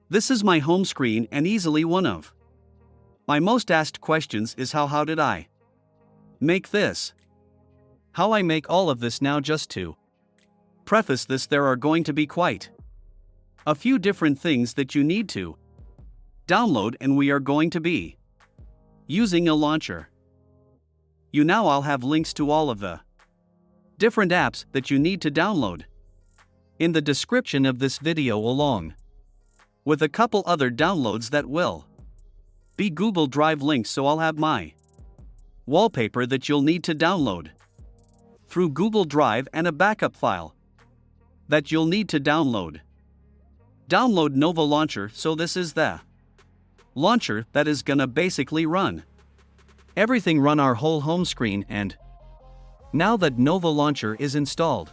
This is my home screen and easily one of my most asked questions is how did I make this? How I make all of this now. Just to preface this, there are going to be quite a few different things that you need to download, and we are going to be using a launcher. I'll have links to all of the different apps that you need to download in the description of this video, along with a couple other downloads that will be Google Drive links. So I'll have my wallpaper that you'll need to download through Google Drive and a backup file that you'll need to download. Download Nova Launcher. So this is the launcher that is gonna basically run everything, run our whole home screen. And now that Nova Launcher is installed,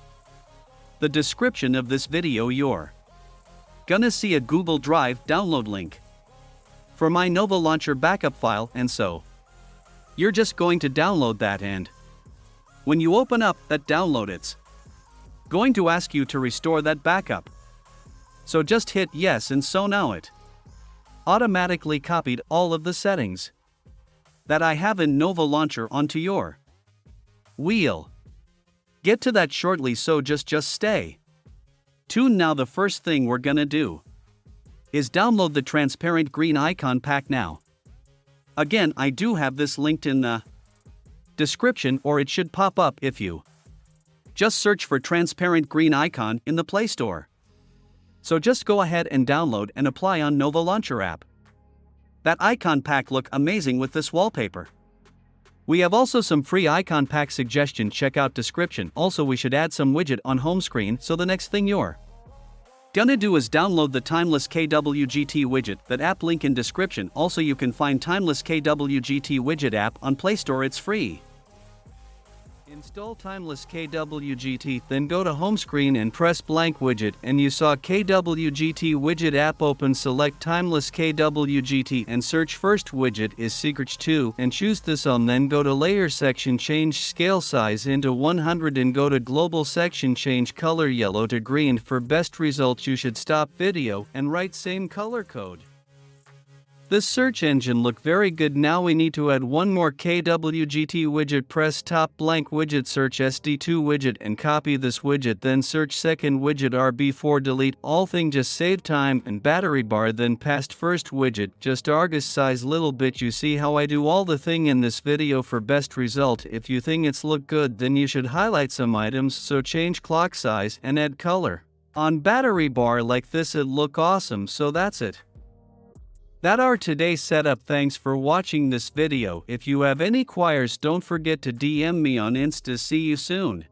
the description of this video, you're gonna see a Google Drive download link for my Nova Launcher backup file, and so you're just going to download that, and when you open up that download, it's going to ask you to restore that backup. So just hit yes, and so now it automatically copied all of the settings that I have in Nova Launcher onto your wheel. Get to that shortly, so just stay tuned. Now the first thing we're gonna do is download the transparent green icon pack. Now again, I do have this linked in the description, or it should pop up if you just search for transparent green icon in the Play Store. So just go ahead and download and apply on Nova Launcher app. That icon pack look amazing with this wallpaper. We have also some free icon pack suggestion, check out description. Also, we should add some widget on home screen, so the next thing you're gonna do is download the Timeless KWGT widget, that app link in description. Also, you can find Timeless KWGT widget app on Play Store, it's free. Install Timeless KWGT, then go to home screen and press blank widget, and you saw KWGT widget app open. Select Timeless KWGT and search first widget is Secrets 2 and choose this on, then go to layer section, change scale size into 100 and go to global section, change color yellow to green. For best results you should stop video and write same color code. The search engine look very good. Now we need to add one more KWGT widget. Press top blank widget, search SD2 widget and copy this widget, then search second widget RB4, delete all thing, just save time and battery bar, then past first widget, just Argus size little bit. You see how I do all the thing in this video. For best result, if you think it's look good, then you should highlight some items, so change clock size and add color on battery bar like this, it look awesome. So that's it. That are today's setup. Thanks for watching this video. If you have any queries, don't forget to DM me on Insta. See you soon.